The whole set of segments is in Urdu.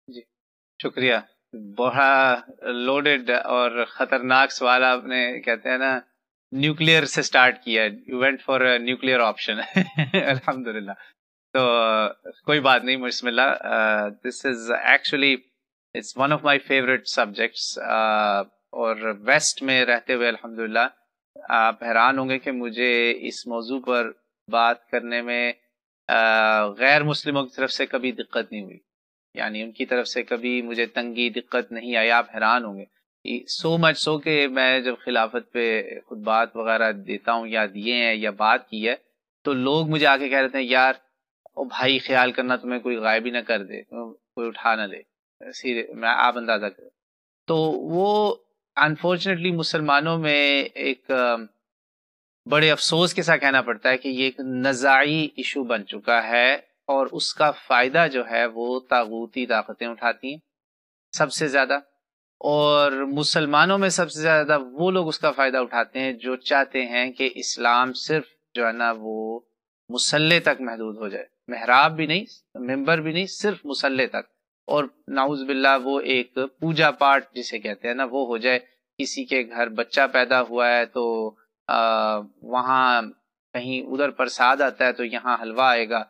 جی شکریہ. بڑا لوڈڈ اور خطرناک سوال آپ نے کہتے ہیں نا نیوکلیئر سے سٹارٹ کیا. You went for nuclear option. الحمدللہ. تو کوئی بات نہیں, بسم اللہ. This is actually it's one of my favourite subjects. اور ویسٹ میں رہتے ہوئے الحمدللہ آپ حیران ہوں گے کہ مجھے اس موضوع پر بات کرنے میں غیر مسلموں کی طرف سے کبھی دقت نہیں ہوئی. یعنی ان کی طرف سے کبھی مجھے تنگی دقت نہیں آئی. آپ حیران ہوں گے سو مچ سو کہ میں جب خلافت پہ خطبات وغیرہ دیتا ہوں یا دیے ہیں یا بات کی ہے تو لوگ مجھے آ کے کہہ رہے ہیں یار او بھائی خیال کرنا تمہیں کوئی غائب ہی نہ کر دے, کوئی اٹھا نہ لے. میں آپ اندازہ کریں تو وہ انفارچونیٹلی مسلمانوں میں ایک بڑے افسوس کے ساتھ کہنا پڑتا ہے کہ یہ ایک نزاعی ایشو بن چکا ہے اور اس کا فائدہ جو ہے وہ طاغوتی طاقتیں اٹھاتی ہیں سب سے زیادہ. اور مسلمانوں میں سب سے زیادہ وہ لوگ اس کا فائدہ اٹھاتے ہیں جو چاہتے ہیں کہ اسلام صرف جو ہے نا وہ مسلح تک محدود ہو جائے, محراب بھی نہیں, ممبر بھی نہیں, صرف مسلح تک. اور نعوذ باللہ وہ ایک پوجا پاٹ جسے کہتے ہیں نا وہ ہو جائے. کسی کے گھر بچہ پیدا ہوا ہے تو وہاں کہیں ادھر پرساد آتا ہے تو یہاں حلوہ آئے گا,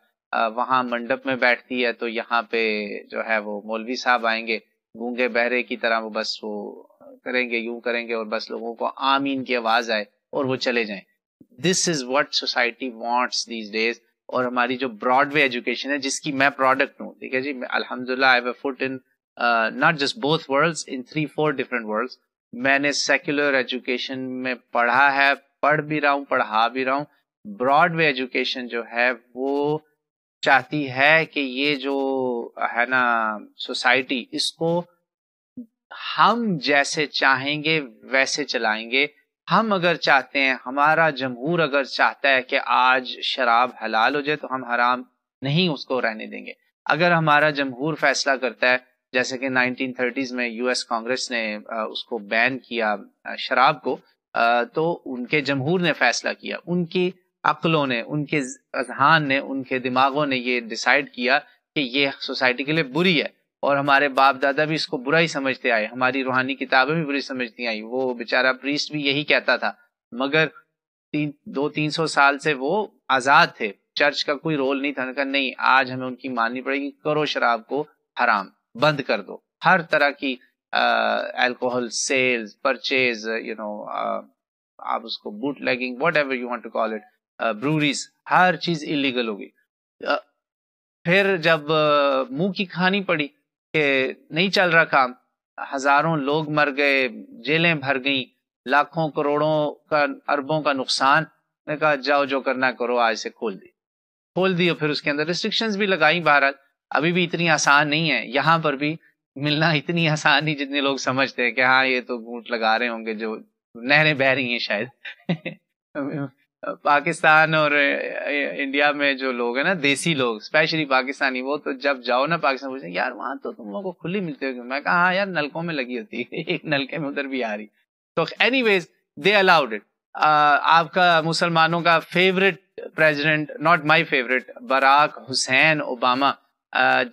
وہاں منڈپ میں بیٹھتی ہے تو یہاں پہ جو ہے وہ مولوی صاحب آئیں گے گونگے بہرے کی طرح, وہ بس وہ کریں گے یوں کریں گے اور بس لوگوں کو آمین کی آواز آئے اور وہ چلے جائیں. This is what society wants these days. اور ہماری جو براڈ وے ایجوکیشن ہے جس کی میں پروڈکٹ ہوں, ٹھیک ہے جی, الحمدللہ I have a foot in not just both worlds, in 3-4 different worlds. میں نے سیکولر ایجوکیشن میں پڑھا ہے, پڑھ بھی رہا ہوں, پڑھا بھی رہا ہوں. براڈ وے ایجوکیشن جو ہے وہ چاہتی ہے کہ یہ جو ہے نا سوسائٹی اس کو ہم جیسے چاہیں گے ویسے چلائیں گے. ہم اگر چاہتے ہیں, ہمارا جمہور اگر چاہتا ہے کہ آج شراب حلال ہو جائے تو ہم حرام نہیں اس کو رہنے دیں گے. اگر ہمارا جمہور فیصلہ کرتا ہے جیسے کہ 1930s میں یو ایس کانگریس نے اس کو بین کیا شراب کو, تو ان کے جمہور نے فیصلہ کیا, ان کی عقلوں نے, ان کے اذہان نے, ان کے دماغوں نے یہ ڈیسائیڈ کیا کہ یہ سوسائٹی کے لیے بری ہے. اور ہمارے باپ دادا بھی اس کو برا ہی سمجھتے آئے, ہماری روحانی کتابیں بھی بری سمجھتی آئی. وہ بیچارہ پریسٹ بھی یہی کہتا تھا, مگر 200-300 سال سے وہ آزاد تھے, چرچ کا کوئی رول نہیں تھا. کہا نہیں, آج ہمیں ان کی ماننی پڑے گی, کرو شراب کو حرام, بند کر دو. ہر طرح کی الکوہل سیلز, پرچیز, آپ اس کو bootlegging whatever you want to call it, breweries, ہر چیز انلیگل ہوگی. پھر جب منہ کی کھانی پڑی کہ نہیں چل رہا کام, ہزاروں لوگ مر گئے, جیلیں بھر گئیں, لاکھوں کروڑوں کا اربوں کا نقصان, نے کہا جاؤ جو کرنا کرو, آج سے کھول دی. پھر اس کے اندر ریسٹرکشنز بھی لگائیں. بہرحال ابھی بھی اتنی آسان نہیں ہے, یہاں پر بھی ملنا اتنی آسان نہیں جتنے لوگ سمجھتے ہیں کہ ہاں یہ تو گھونٹ لگا رہے ہوں گے, جو نہریں بہ رہی ہیں شاید. پاکستان اور انڈیا میں جو لوگ ہیں نا, دیسی لوگ اسپیشلی پاکستانی, وہ تو جب جاؤ نا پاکستان پوچھتے ہیں یار وہاں تو تم لوگوں کو کھلی ملتی ہوگی. میں کہا ہاں یار نلکوں میں لگی ہوتی ہے, ایک نلکے میں ادھر بھی آ رہی. تو anyways they allowed it. آپ کا مسلمانوں کا favourite president, not my favourite, Barack Hussein Obama,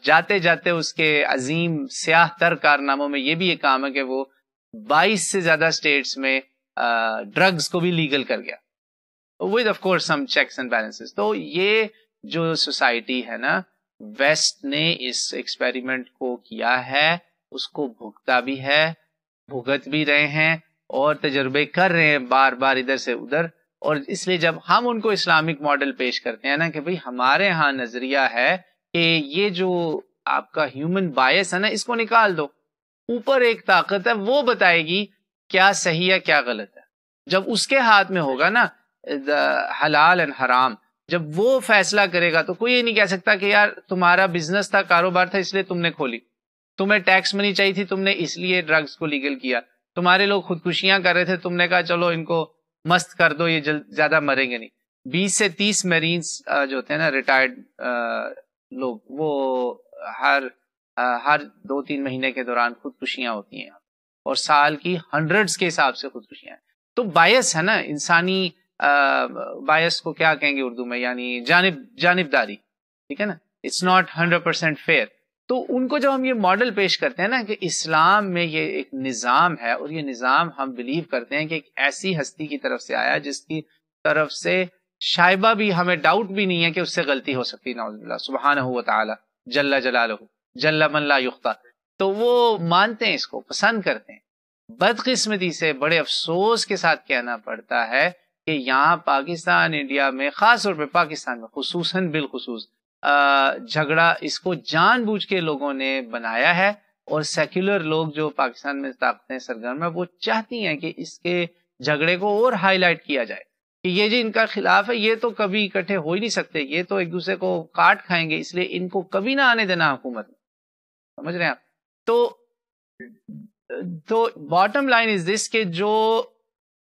جاتے جاتے اس کے عظیم سیاہ تر کارناموں میں یہ بھی ایک کام ہے کہ وہ 22 سے زیادہ اسٹیٹس میں ڈرگز کو بھی لیگل کر گیا, with of course some checks and balances. تو یہ جو سوسائٹی ہے نا, ویسٹ نے اس ایکسپیریمنٹ کو کیا ہے, اس کو بھگتا بھی ہے, بھگت بھی رہے ہیں اور تجربے کر رہے ہیں بار بار ادھر سے ادھر. اور اس لیے جب ہم ان کو اسلامک ماڈل پیش کرتے ہیں نا کہ بھئی ہمارے ہاں نظریہ ہے کہ یہ جو آپ کا ہیومن بائس ہے نا اس کو نکال دو, اوپر ایک طاقت ہے وہ بتائے گی کیا صحیح ہے کیا غلط ہے. جب اس کے ہاتھ میں ہوگا نا حلال اینڈ حرام, جب وہ فیصلہ کرے گا تو کوئی یہ نہیں کہہ سکتا کہ یار تمہارا بزنس تھا, کاروبار تھا, اس لیے تم نے کھولی, تمہیں ٹیکس منی چاہیے تھی, تم نے اس لیے ڈرگز کو لیگل کیا, تمہارے لوگ خودکشیاں کر رہے تھے, تم نے کہا چلو ان کو مست کر دو, یہ زیادہ مریں گے نہیں. 20 سے 30 میرینز جو ہوتے ہیں نا ریٹائرڈ لوگ, وہ ہر 2-3 مہینے کے دوران خودکشیاں ہوتی ہیں, اور سال کی ہنڈریڈز کے حساب سے خودکشیاں ہیں. تو بائس ہے نا, انسانی بائس کو کیا کہیں گے اردو میں, یعنی جانبداری, ٹھیک ہے نا, اٹس ناٹ 100% فیئر. تو ان کو جب ہم یہ ماڈل پیش کرتے ہیں نا کہ اسلام میں یہ ایک نظام ہے اور یہ نظام ہم بلیو کرتے ہیں کہ ایک ایسی ہستی کی طرف سے آیا جس کی طرف سے شائبہ بھی ہمیں ڈاؤٹ بھی نہیں ہے کہ اس سے غلطی ہو سکتی، نعوذ باللہ، سبحانہ و تعالی جل جلالہ جل من لا یخطا، تو وہ مانتے ہیں، اس کو پسند کرتے ہیں۔ بدقسمتی سے بڑے افسوس کے ساتھ کہنا پڑتا ہے کہ یہاں پاکستان، انڈیا میں، خاص طور پہ پاکستان میں خصوصاً بالخصوص جھگڑا اس کو جان بوجھ کے لوگوں نے بنایا ہے، اور سیکولر لوگ جو پاکستان میں طاقتیں سرگرم ہیں وہ چاہتی ہیں کہ اس کے جھگڑے کو اور ہائی لائٹ کیا جائے کہ یہ جو ان کا خلاف ہے یہ تو کبھی اکٹھے ہو ہی نہیں سکتے، یہ تو ایک دوسرے کو کاٹ کھائیں گے، اس لیے ان کو کبھی نہ آنے دینا حکومت میں، سمجھ رہے ہیں آپ؟ تو باٹم لائن از دس کہ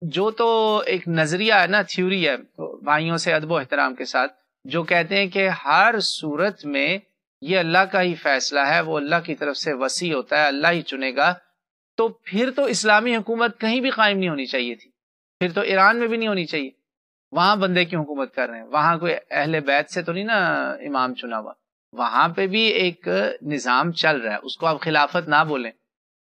جو تو ایک نظریہ ہے نا، تھیوری ہے، بھائیوں سے ادب و احترام کے ساتھ، جو کہتے ہیں کہ ہر صورت میں یہ اللہ کا ہی فیصلہ ہے، وہ اللہ کی طرف سے وسیع ہوتا ہے، اللہ ہی چنے گا، تو پھر تو اسلامی حکومت کہیں بھی قائم نہیں ہونی چاہیے تھی، پھر تو ایران میں بھی نہیں ہونی چاہیے، وہاں بندے کی حکومت کر رہے ہیں، وہاں کوئی اہل بیت سے تو نہیں نا امام چنا ہوا، وہاں پہ بھی ایک نظام چل رہا ہے، اس کو آپ خلافت نہ بولیں،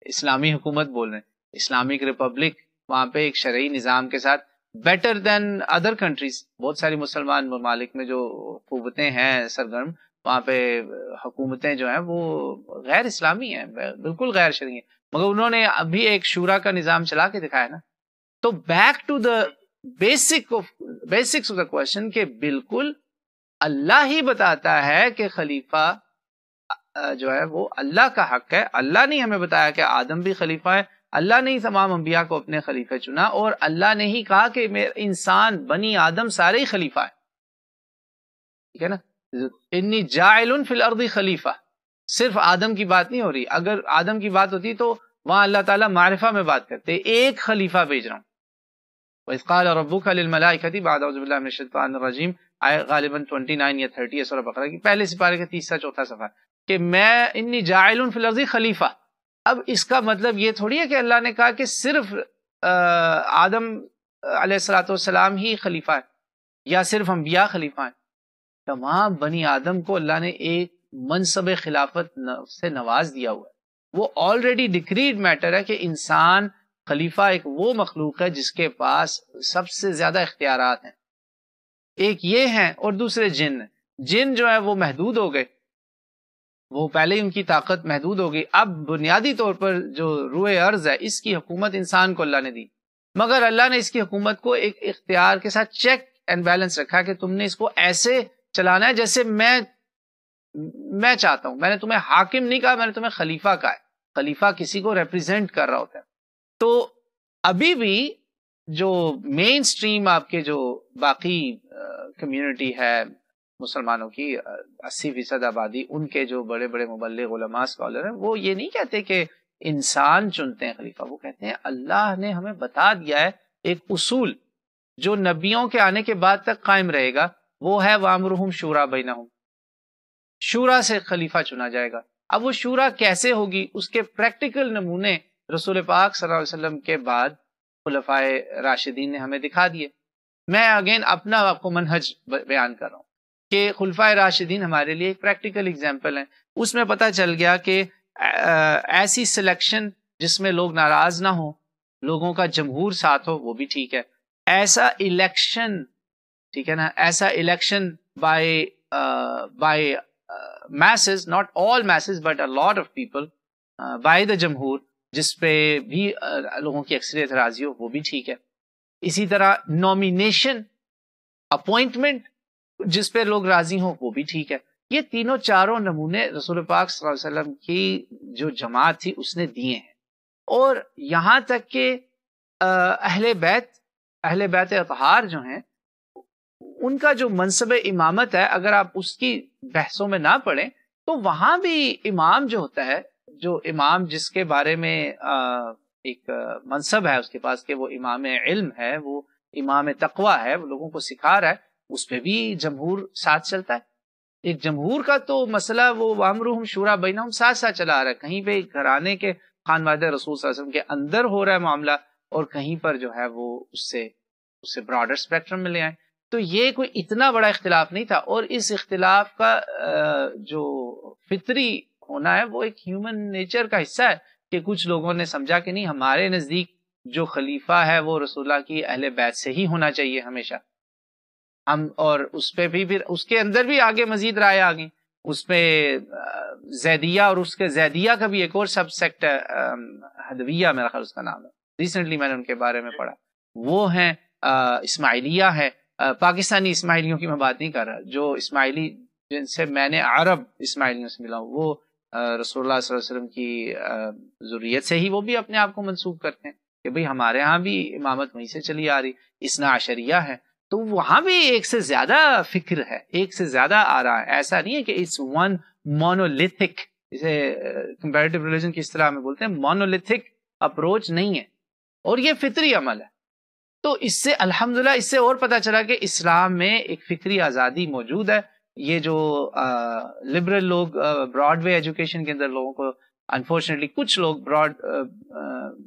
اسلامی حکومت بول رہے ہیں، اسلامک ریپبلک، وہاں پہ ایک شرعی نظام کے ساتھ بیٹر دین ادر کنٹریز، بہت ساری مسلمان ممالک میں جو قوتیں ہیں سرگرم، وہاں پہ حکومتیں جو ہیں وہ غیر اسلامی ہیں، بالکل غیر شرعی ہیں، مگر انہوں نے ابھی ایک شورا کا نظام چلا کے دکھایا نا۔ تو back to the basics of the question کہ بالکل اللہ ہی بتاتا ہے کہ خلیفہ جو ہے وہ اللہ کا حق ہے، اللہ نے ہمیں بتایا کہ آدم بھی خلیفہ ہے، اللہ نے ہی تمام انبیاء کو اپنے خلیفہ چنا، اور اللہ نے ہی کہا کہ انسان، بنی آدم سارے ہی خلیفہ ہیں، ٹھیک ہے نا، انی جاعل فی الارض خلیفہ، صرف آدم کی بات نہیں ہو رہی، اگر آدم کی بات ہوتی تو وہاں اللہ تعالیٰ معرفہ میں بات کرتے، ایک خلیفہ بھیج رہا ہوں۔ وَإِذْ قَالَ رَبُّكَ لِلْمَلَائِكَةِ بعد اعوذ باللہ من الشیطان الرجیم، غالباً 29 یا 30 ہے سورہ بقرہ کی پہلے سپارے کا 3-4 صفحہ، کہ میں انی جاعل فی الارض خلیفہ۔ اب اس کا مطلب یہ تھوڑی ہے کہ اللہ نے کہا کہ صرف آدم علیہ الصلوۃ والسلام ہی خلیفہ ہے یا صرف انبیاء خلیفہ ہیں، تمام بنی آدم کو اللہ نے ایک منصب خلافت سے نواز دیا ہوا ہے، وہ آلریڈی ڈکریڈ میٹر ہے کہ انسان خلیفہ ایک وہ مخلوق ہے جس کے پاس سب سے زیادہ اختیارات ہیں، ایک یہ ہیں، اور دوسرے جن جو ہے وہ محدود ہو گئے، وہ پہلے ہی ان کی طاقت محدود ہو گئی، اب بنیادی طور پر جو روئے ارض ہے اس کی حکومت انسان کو اللہ نے دی، مگر اللہ نے اس کی حکومت کو ایک اختیار کے ساتھ چیک اینڈ بیلنس رکھا کہ تم نے اس کو ایسے چلانا ہے جیسے میں چاہتا ہوں، میں نے تمہیں حاکم نہیں کہا، میں نے تمہیں خلیفہ کہا ہے، خلیفہ کسی کو ریپریزنٹ کر رہا ہوتا ہے۔ تو ابھی بھی جو مین سٹریم آپ کے جو باقی کمیونٹی ہے مسلمانوں کی 80% آبادی، ان کے جو بڑے بڑے مبلغ علماء اسکالر ہیں، وہ یہ نہیں کہتے کہ انسان چنتے ہیں خلیفہ، وہ کہتے ہیں اللہ نے ہمیں بتا دیا ہے ایک اصول جو نبیوں کے آنے کے بعد تک قائم رہے گا، وہ ہے وَأَمْرُهُمْ شُورَىٰ بَيْنَهُمْ، شورا سے خلیفہ چنا جائے گا۔ اب وہ شورا کیسے ہوگی، اس کے پریکٹیکل نمونے رسول پاک صلی اللہ علیہ وسلم کے بعد خلفائے راشدین نے ہمیں دکھا دیے۔ میں اگین اپنا آپ کو منہج بیان کر رہا ہوں کہ خلفائے راشدین ہمارے لیے ایک پریکٹیکل اگزامپل ہے، اس میں پتہ چل گیا کہ ایسی سلیکشن جس میں لوگ ناراض نہ ہوں، لوگوں کا جمہور ساتھ ہو، وہ بھی ٹھیک ہے، ایسا الیکشن، ٹھیک ہے نا، ایسا election by masses, not all masses but a lot of people by the جمہور، جس پہ بھی لوگوں کی اکثریت راضی ہو، وہ بھی ٹھیک ہے۔ اسی طرح نومینیشن، اپوائنٹمنٹ جس پہ لوگ راضی ہوں، وہ بھی ٹھیک ہے۔ یہ تینوں چاروں نمونے رسول پاک صلی اللہ علیہ وسلم کی جو جماعت تھی اس نے دیے ہیں، اور یہاں تک کہ اہل بیت اطہار جو ہیں، ان کا جو منصب امامت ہے، اگر آپ اس کی بحثوں میں نہ پڑھیں تو وہاں بھی امام جو ہوتا ہے، جو امام جس کے بارے میں ایک منصب ہے اس کے پاس کہ وہ امام علم ہے، وہ امام تقوی ہے، وہ لوگوں کو سکھا رہا ہے، اس پہ بھی جمہور ساتھ چلتا ہے۔ ایک جمہور کا تو مسئلہ وہ وامرہم شورا بینہم ساتھ ساتھ چلا رہا ہے، کہیں پہ گھرانے کے خانوادہ رسول صلی اللہ علیہ وسلم کے اندر ہو رہا ہے معاملہ، اور کہیں پر جو ہے وہ اس سے براڈر اسپیکٹرم میں لے آئے۔ تو یہ کوئی اتنا بڑا اختلاف نہیں تھا، اور اس اختلاف کا جو فطری ہونا ہے وہ ایک ہیومن نیچر کا حصہ ہے کہ کچھ لوگوں نے سمجھا کہ نہیں ہمارے نزدیک جو خلیفہ ہے وہ رسول اللہ کی اہل بیت سے ہی ہونا چاہیے ہمیشہ. ہم اور اس پہ بھی پھر اس کے اندر بھی آگے مزید رائے آ گئی. اس پہ زیدیہ اور اس کے زیدیہ کا بھی ایک اور سب سیکٹ ہے, ہدویہ میرا خیال اس کا نام ہے, ریسنٹلی میں نے ان کے بارے میں پڑھا. وہ ہیں اسماعیلیہ ہے. پاکستانی اسماعیلیوں کی میں بات نہیں کر رہا, جو اسماعیلی جن سے میں نے عرب اسماعیلیوں سے ملا ہوں وہ رسول اللہ صلی اللہ علیہ وسلم کی ذریت سے ہی وہ بھی اپنے آپ کو منسوب کرتے ہیں کہ بھئی ہمارے ہاں بھی امامت وہیں سے چلی آ رہی, اثنا عشریہ ہے. تو وہاں بھی ایک سے زیادہ فکر ہے, ایک سے زیادہ آ رہا ہے. ایسا نہیں ہے کہ اٹس ون مونولیتھک, جسے کمپیریٹیو ریلیجن کی اصطلاح میں بولتے ہیں, مونولیتھک اپروچ نہیں ہے, اور یہ فطری عمل ہے. تو اس سے الحمدللہ اس سے اور پتہ چلا کہ اسلام میں ایک فکری آزادی موجود ہے. یہ جو لبرل لوگ براڈ وے ایجوکیشن کے اندر لوگوں کو انفارچونیٹلی کچھ لوگ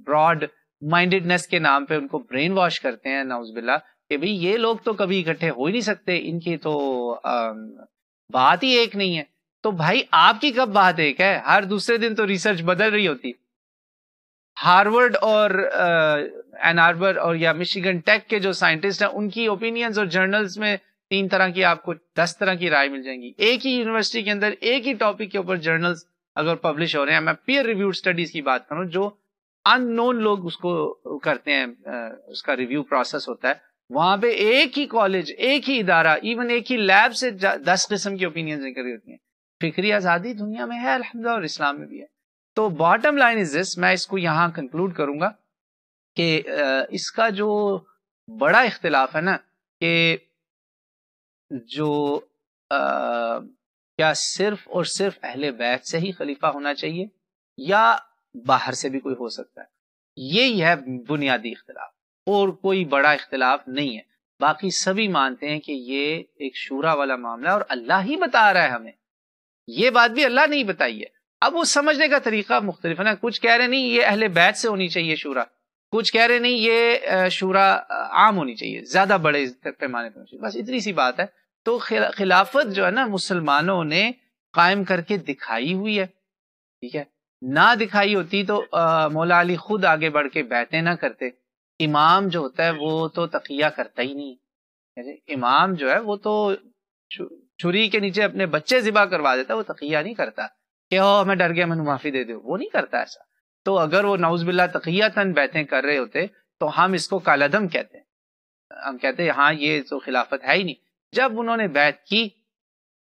براڈ مائنڈیڈنس کے نام پہ ان کو برین واش کرتے ہیں, نعوذ باللہ, کہ بھئی یہ لوگ تو کبھی اکٹھے ہو ہی نہیں سکتے, ان کی تو بات ہی ایک نہیں ہے. تو بھائی آپ کی کب بات ایک ہے؟ ہر دوسرے دن تو ریسرچ بدل رہی ہوتی. ہارورڈ اور این آربر اور یا مشیگن ٹیک کے جو سائنٹسٹ ہیں ان کی اوپینینز اور جرنلز میں 3 طرح کی آپ کو 10 طرح کی رائے مل جائیں گی. ایک ہی یونیورسٹی کے اندر ایک ہی ٹاپک کے اوپر جرنلز اگر پبلش ہو رہے ہیں, میں پیئر ریویوڈ سٹڈیز کی بات کروں جو ان نون لوگ اس کو کرتے ہیں, اس کا ریویو پروسیس ہوتا ہے, وہاں پہ ایک ہی کالج, ایک ہی ادارہ, ایون ایک ہی لیب سے 10 قسم کی اوپینینز نکل رہی ہوتی ہیں. فکری آزادی دنیا میں ہے الحمدللہ, اور اسلام میں بھی ہے. تو باٹم لائن از دس, میں اس کو یہاں کنکلوڈ کروں گا کہ اس کا جو بڑا اختلاف ہے نا کہ جو کیا صرف اور صرف اہل بیت سے ہی خلیفہ ہونا چاہیے یا باہر سے بھی کوئی ہو سکتا ہے, یہی ہے بنیادی اختلاف, اور کوئی بڑا اختلاف نہیں ہے. باقی سبھی مانتے ہیں کہ یہ ایک شورا والا معاملہ ہے اور اللہ ہی بتا رہا ہے ہمیں, یہ بات بھی اللہ نے ہی بتائی ہے. اب وہ سمجھنے کا طریقہ مختلف ہے نا, کچھ کہہ رہے نہیں یہ اہل بیت سے ہونی چاہیے شورا, کچھ کہہ رہے نہیں یہ شورا عام ہونی چاہیے, زیادہ بڑے پیمانے پر ہونی چاہیے. بس اتنی سی بات ہے. تو خلافت جو ہے نا مسلمانوں نے قائم کر کے دکھائی ہوئی ہے, ٹھیک ہے, نہ دکھائی ہوتی تو مولا علی خود آگے بڑھ کے بیعتیں نہ کرتے. امام جو ہوتا ہے وہ تو تقیہ کرتا ہی نہیں, امام جو ہے وہ تو چھری کے نیچے اپنے بچے ذبح کروا دیتا ہے, وہ تقیہ نہیں کرتا کہ میں ڈر گیا, میں معافی دے دو, وہ نہیں کرتا ایسا. تو اگر وہ نعوذ باللہ تقیتاً بیعتیں کر رہے ہوتے تو ہم اس کو کالعدم کہتے ہیں, ہم کہتے ہیں ہاں یہ تو خلافت ہے ہی نہیں. جب انہوں نے بیعت کی,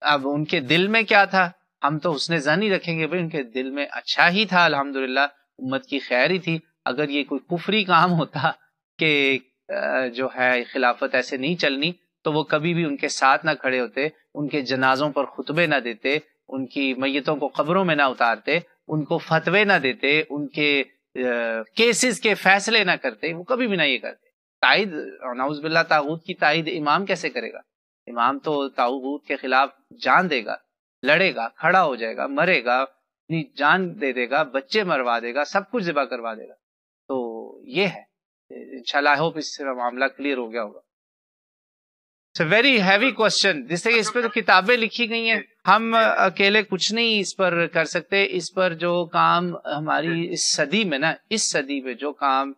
اب ان کے دل میں کیا تھا ہم تو حسن ظن ہی رکھیں گے, بھائی ان کے دل میں اچھا ہی تھا, الحمدللہ امت کی خیر ہی تھی. اگر یہ کوئی کفری کام ہوتا کہ جو ہے خلافت ایسے نہیں چلنی, تو وہ کبھی بھی ان کے ساتھ نہ کھڑے ہوتے, ان کے جنازوں پر خطبے نہ دیتے, ان کی میتوں کو قبروں میں نہ اتارتے, ان کو فتوے نہ دیتے, ان کے کیسز کے فیصلے نہ کرتے, وہ کبھی بھی نہ یہ کرتے. تائید نعوذ باللہ طاغوت کی تائید امام کیسے کرے گا؟ امام تو طاغوت کے خلاف جان دے گا, لڑے گا, کھڑا ہو جائے گا, مرے گا, اپنی جان دے دے گا, بچے مروا دے گا, سب کچھ ذبح کروا دے گا. تو یہ ہے انشاءاللہ, آئی ہوپ اس سے معاملہ کلیئر ہو گیا ہوگا. ویری ہیوی کوشچن, جس سے اس پہ تو کتابیں لکھی گئی ہیں, ہم اکیلے کچھ نہیں اس پر کر سکتے. اس پر جو کام ہماری اس صدی میں نا, اس صدی میں جو کام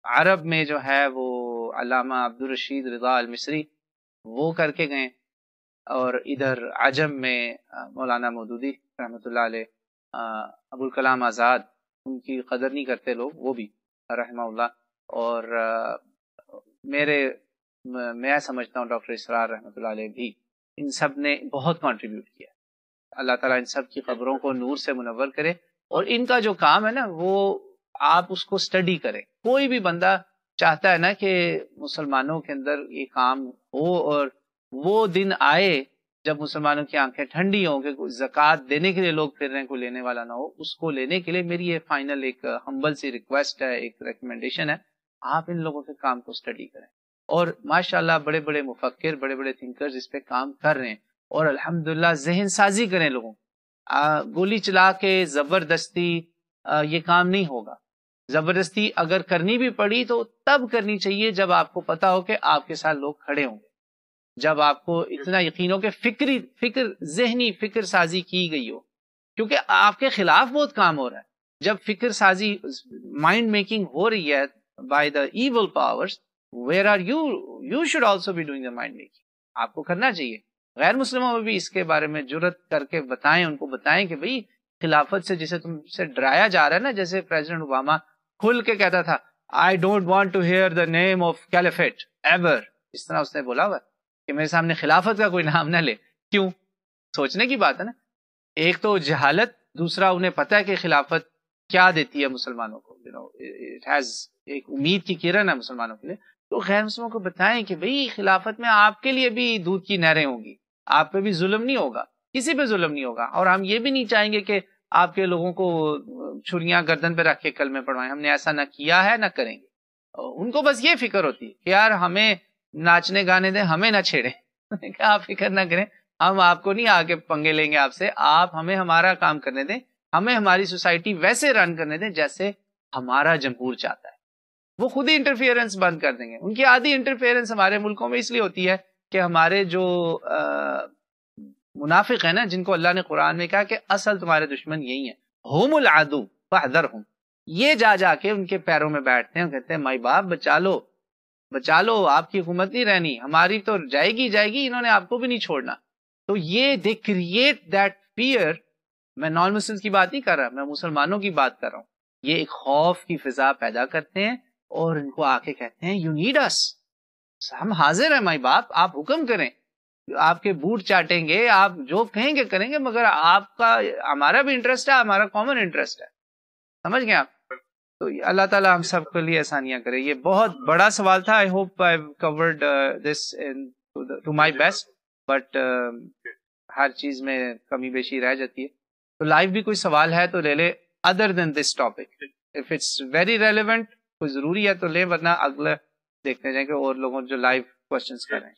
عرب میں جو ہے وہ علامہ عبدالرشید رضا المصری وہ کر کے گئے, اور ادھر عجم میں مولانا مودودی رحمۃ اللہ علیہ, ابوالکلام آزاد, ان کی قدر نہیں کرتے لوگ, وہ بھی رحمہ اللہ, اور میں سمجھتا ہوں ڈاکٹر اسرار رحمۃ اللہ علیہ بھی, ان سب نے بہت کنٹریبیوٹ کیا. اللہ تعالیٰ ان سب کی قبروں کو نور سے منور کرے. اور ان کا جو کام ہے نا وہ آپ اس کو سٹڈی کریں. کوئی بھی بندہ چاہتا ہے نا کہ مسلمانوں کے اندر یہ کام ہو, اور وہ دن آئے جب مسلمانوں کی آنکھیں ٹھنڈی ہوں کہ زکوٰۃ دینے کے لیے لوگ پھر رہے ہیں, کوئی لینے والا نہ ہو. اس کو لینے کے لیے میری یہ فائنل ایک ہمبل سی ریکویسٹ ہے, ایک ریکمنڈیشن ہے, آپ ان لوگوں کے کام کو سٹڈی کریں. اور ماشاءاللہ بڑے بڑے مفکر, بڑے بڑے تھنکرز اس پہ کام کر رہے ہیں, اور الحمدللہ ذہن سازی کریں لوگوں. گولی چلا کے زبردستی یہ کام نہیں ہوگا. زبردستی اگر کرنی بھی پڑی تو تب کرنی چاہیے جب آپ کو پتا ہو کہ آپ کے ساتھ لوگ کھڑے ہوں گے. جب آپ کو اتنا یقین ہو کہ ذہنی فکر سازی کی گئی ہو، کیونکہ آپ کے خلاف بہت کام ہو رہا ہے. جب فکر سازی مائنڈ میکنگ ہو رہی ہے by the evil powers, where are you? You should also be doing the mind making. آپ کو کرنا چاہیے. غیر مسلموں میں بھی اس کے بارے میں جرت کر کے بتائیں، ان کو بتائیں کہ بھئی خلافت سے جسے تم سے ڈرایا جا رہا ہے نا، جیسے پریزیڈنٹ اوباما کھل کے کہتا تھا I don't want to hear the name of caliphate ever، اس طرح اس نے بولا ہوا کہ میرے سامنے خلافت کا کوئی نام نہ لے. کیوں؟ سوچنے کی بات ہے نا. ایک تو جہالت، دوسرا انہیں پتہ ہے کہ خلافت کیا دیتی ہے مسلمانوں کو، it has ایک امید کی کرن ہے مسلمانوں کے لیے. تو غیر مسلموں کو بتائیں کہ بھئی خلافت میں آپ کے لیے بھی دودھ کی نہریں ہوں گی، آپ پہ بھی ظلم نہیں ہوگا، کسی پہ ظلم نہیں ہوگا. اور ہم یہ بھی نہیں چاہیں گے کہ آپ کے لوگوں کو چھریاں گردن پہ رکھ کے کلمے پڑھوائیں. ہم نے ایسا نہ کیا ہے، نہ کریں گے. ان کو بس یہ فکر ہوتی ہے کہ یار ہمیں ناچنے گانے دیں، ہمیں نہ چھیڑیں. آپ فکر نہ کریں، ہم آپ کو نہیں آگے پنگے لیں گے آپ سے. آپ ہمیں ہمارا کام کرنے دیں، ہمیں ہماری سوسائٹی ویسے رن کرنے دیں جیسے ہمارا جمہور چاہتا ہے. وہ خود ہی انٹرفیئرنس بند کر دیں گے. ان کی آدھی انٹرفیئرنس ہمارے ملکوں میں اس لیے ہوتی ہے کہ ہمارے جو منافق ہیں نا، جن کو اللہ نے قرآن میں کہا کہ اصل تمہارے دشمن یہی ہیں، ہم العدو فاحذرہم، یہ جا کے ان کے پیروں میں بیٹھتے ہیں، کہتے ہیں مائی باپ بچا لو بچا لو، آپ کی حکومت نہیں رہنی، ہماری تو جائے گی، انہوں نے آپ کو بھی نہیں چھوڑنا. تو یہ دے کریٹ دیٹ فیئر. میں نان مسلم کی بات نہیں کر رہا، میں مسلمانوں کی بات کر رہا ہوں. یہ ایک خوف کی فضا پیدا کرتے ہیں اور ان کو آ کے کہتے ہیں یو نیڈ اس، ہم حاضر ہیں مائی باپ، آپ حکم کریں، آپ کے بوٹ چاٹیں گے، آپ جو کہیں گے کریں گے، مگر آپ کا ہمارا بھی انٹرسٹ ہے، ہمارا کامن انٹرسٹ ہے. سمجھ گئے آپ؟ تو اللہ تعالیٰ ہم سب کے لیے آسانیاں کرے. یہ بہت بڑا سوال تھا. I hope I covered this to my best, but ہر چیز میں کمی بیشی رہ جاتی ہے. تو لائیو بھی کوئی سوال ہے تو لے لے other than this topic. If it's very relevant, کوئی ضروری ہے تو لے، ورنہ اگلے دیکھتے جائیں کہ اور لوگوں جو لائیو کوشچنس کر رہے ہیں.